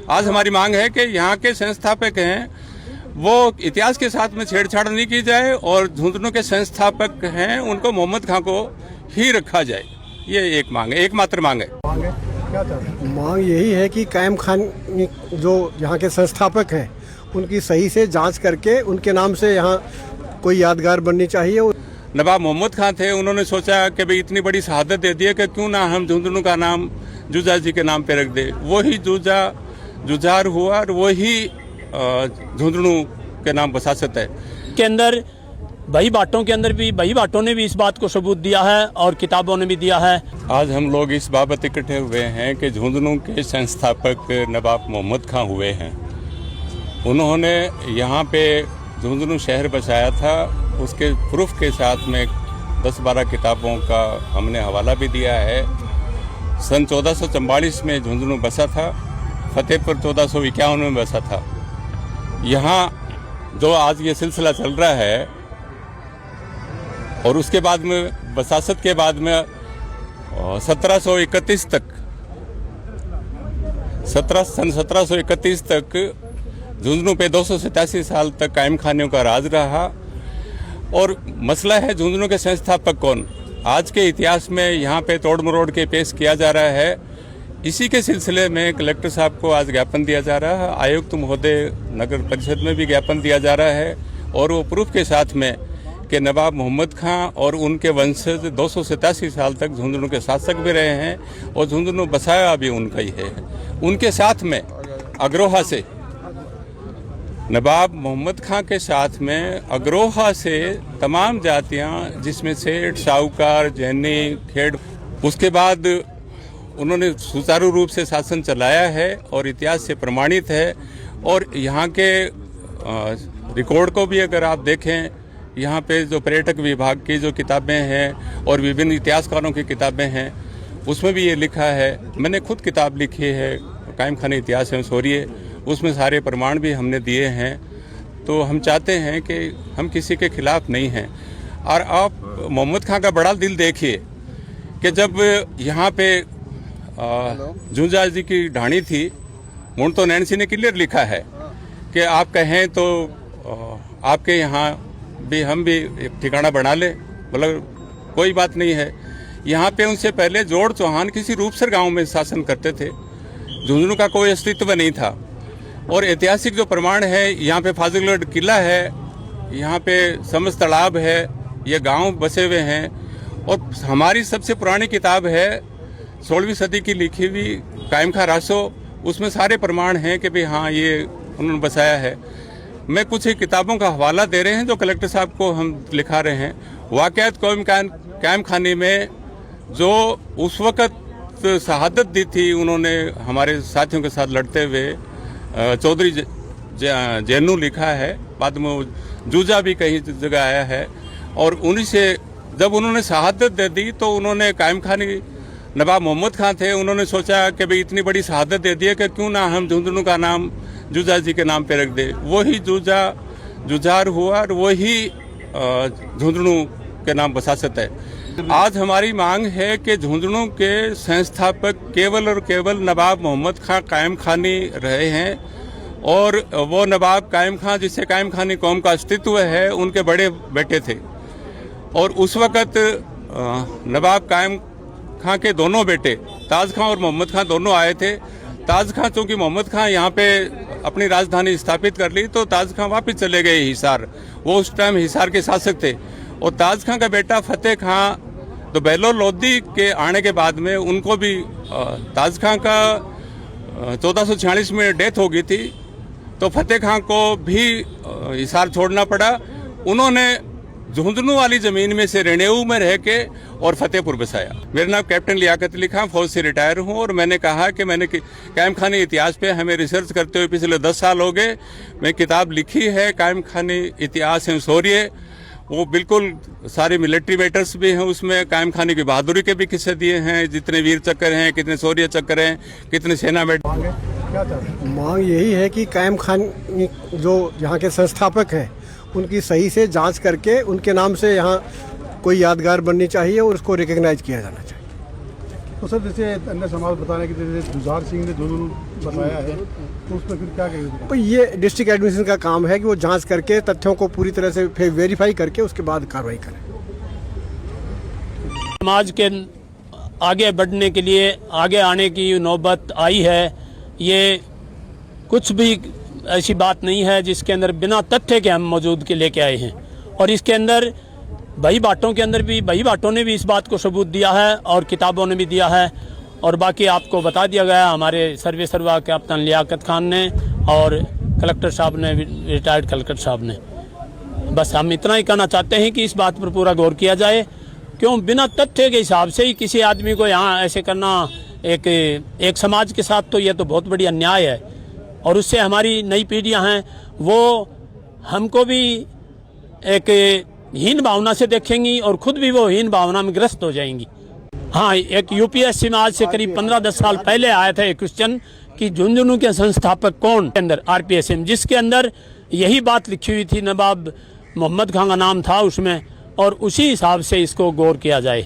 आज हमारी मांग है कि यहाँ के संस्थापक हैं वो इतिहास के साथ में छेड़छाड़ नहीं की जाए और झुंझुनू के संस्थापक हैं उनको मोहम्मद खां को ही रखा जाए। ये एक मांग है, एकमात्र मांग है। क्या मांग यही है कि कायम खान जो यहाँ के संस्थापक हैं उनकी सही से जांच करके उनके नाम से यहाँ कोई यादगार बननी चाहिए। नवाब मोहम्मद खां थे, उन्होंने सोचा कि भाई इतनी बड़ी शहादत दे दी है कि क्यों ना हम झुंझुनू का नाम जुजा जी के नाम पे रख दे। वही जुझार हुआ और वही झुंझुनू के नाम बसासत है के अंदर भाई बाटों के अंदर भी भाई बाटों ने भी इस बात को सबूत दिया है और किताबों ने भी दिया है। आज हम लोग इस बाबत इकट्ठे हुए हैं कि झुंझुनू के संस्थापक नवाब मोहम्मद खां हुए हैं। उन्होंने यहाँ पे झुंझुनू शहर बसाया था। उसके प्रूफ के साथ में 10-12 किताबों का हमने हवाला भी दिया है। सन 1444 में झुंझुनू बसा था, फतेहपुर 1451 में बसा था। यहाँ जो आज ये सिलसिला चल रहा है और उसके बाद में बसासत के बाद में 1731 तक सन 1731 तक झुंझुनू पे 287 साल तक कायम खानियों का राज रहा। और मसला है झुंझुनू के संस्थापक कौन, आज के इतिहास में यहाँ पे तोड़ मरोड़ के पेश किया जा रहा है। इसी के सिलसिले में कलेक्टर साहब को आज ज्ञापन दिया जा रहा है, आयुक्त महोदय नगर परिषद में भी ज्ञापन दिया जा रहा है और वो प्रूफ के साथ में कि नवाब मोहम्मद खां और उनके वंशज 287 साल तक झुंझुनू के शासक भी रहे हैं और झुंझुनू बसाया भी उनका ही है। उनके साथ में अग्रोहा से नवाब मोहम्मद खां के साथ में अग्रोहा से तमाम जातियां जिसमें सेठ, साहूकार, जैनी, खेड़, उसके बाद उन्होंने सुचारू रूप से शासन चलाया है और इतिहास से प्रमाणित है। और यहाँ के रिकॉर्ड को भी अगर आप देखें, यहाँ पे जो पर्यटक विभाग की जो किताबें हैं और विभिन्न इतिहासकारों की किताबें हैं उसमें भी ये लिखा है। मैंने खुद किताब लिखी है कायम खानी इतिहास एवं शौर्य, उसमें सारे प्रमाण भी हमने दिए हैं। तो हम चाहते हैं कि हम किसी के खिलाफ नहीं हैं। और आप मोहम्मद खां का बड़ा दिल देखिए कि जब यहाँ पे जुजा जी की ढाणी थी, मुंड तो नैन्सी ने क्लियर लिखा है कि आप कहें तो आपके यहाँ भी हम भी एक ठिकाना बना ले, मतलब कोई बात नहीं है। यहाँ पे उनसे पहले जोड़ चौहान किसी रूपसर गांव में शासन करते थे। झुंझुनू का कोई अस्तित्व नहीं था। और ऐतिहासिक जो प्रमाण है, यहाँ पे फाजिलगढ़ किला है, यहाँ पे समस्त तालाब है, ये गांव बसे हुए हैं। और हमारी सबसे पुरानी किताब है 16वीं सदी की लिखी हुई कायम खां रासो, उसमें सारे प्रमाण हैं कि भाई हाँ ये उन्होंने बसाया है। मैं कुछ किताबों का हवाला दे रहे हैं जो कलेक्टर साहब को हम लिखा रहे हैं। वाक़यात कायम खानी में जो उस वक़्त शहादत दी थी उन्होंने हमारे साथियों के साथ लड़ते हुए, चौधरी जैनू लिखा है, बाद में जूजा भी कहीं जगह आया है। और उन्हीं से जब उन्होंने शहादत दे दी तो उन्होंने कायम खानी, नवाब मोहम्मद खां थे, उन्होंने सोचा कि भाई इतनी बड़ी शहादत दे दी है कि क्यों ना हम झुंझुनू का नाम जुजा जी के नाम पे रख दे। वही जुझार हुआ और वही झुंझुनू के नाम बसासत है। आज हमारी मांग है कि झुंझुनू के संस्थापक केवल और केवल नवाब मोहम्मद खां कायम खानी रहे हैं। और वो नवाब कायम खां जिससे कायम खानी कौम का अस्तित्व है, उनके बड़े बेटे थे। और उस वक़्त नवाब कायम खां के दोनों बेटे ताज खां और मोहम्मद खां दोनों आए थे। ताज खां, चूँकि मोहम्मद खां यहाँ पे अपनी राजधानी स्थापित कर ली तो ताज खां वापस चले गए हिसार। वो उस टाइम हिसार के शासक थे। और ताज खां का बेटा फतेह खां तो बेलोर लोधी के आने के बाद में उनको भी ताज खां का 1446 में डेथ हो गई थी, तो फतेह खां को भी हिसार छोड़ना पड़ा। उन्होंने झुंझुनू वाली जमीन में से रेणेऊ में रह के और फतेहपुर बसाया। मेरा नाम कैप्टन लियाकत अली खां, फौज से रिटायर हूं। और मैंने कहा कि मैंने कायम खानी इतिहास पे हमें रिसर्च करते हुए पिछले 10 साल हो गए। मैं किताब लिखी है कायम खानी इतिहास एवं शौर्य, वो बिल्कुल सारे मिलिट्री मैटर्स भी हैं उसमें। कायम खानी की बहादुरी के भी किस्से दिए हैं, जितने वीर चक्र हैं, कितने शौर्य चक्र हैं, कितने सेना मेडल। मांग यही है कि कायम खान जो यहाँ के संस्थापक हैं उनकी सही से जांच करके उनके नाम से यहाँ कोई यादगार बननी चाहिए और उसको रिकॉग्नाइज किया जाना चाहिए। तो सर जैसे अन्य समाज बता रहे हैं कि जैसे जुझार सिंह ने जो बताया है तो उस पर फिर क्या कहेंगे? तो ये डिस्ट्रिक्ट एडमिनिस्ट्रेशन का काम है कि वो जांच करके तथ्यों को पूरी तरह से फिर वेरीफाई करके उसके बाद कार्रवाई करें। समाज के आगे बढ़ने के लिए आगे आने की नौबत आई है। ये कुछ भी ऐसी बात नहीं है जिसके अंदर बिना तथ्य के हम मौजूद के लेके आए हैं। और इसके अंदर भाई भाटों के अंदर भी भाई भाटों ने भी इस बात को सबूत दिया है और किताबों ने भी दिया है। और बाकी आपको बता दिया गया हमारे सर्वे सर्वा कैप्टन लियाकत खान ने और कलेक्टर साहब ने, रिटायर्ड कलेक्टर साहब ने। बस हम इतना ही कहना चाहते हैं कि इस बात पर पूरा गौर किया जाए, क्यों बिना तथ्य के हिसाब से ही किसी आदमी को यहाँ ऐसे करना एक समाज के साथ तो यह तो बहुत बड़ी अन्याय है। और उससे हमारी नई पीढ़ियाँ हैं वो हमको भी एक हीन भावना से देखेंगी और खुद भी वो हीन भावना में ग्रस्त हो जाएंगी। हाँ, एक यूपीएससी में आज से करीब 15-10 साल पहले आया था एक क्वेश्चन कि झुंझुनू के संस्थापक कौन, के अंदर आरपीएसएम, जिसके अंदर यही बात लिखी हुई थी, नवाब मोहम्मद खां का नाम था उसमें। और उसी हिसाब से इसको गौर किया जाए।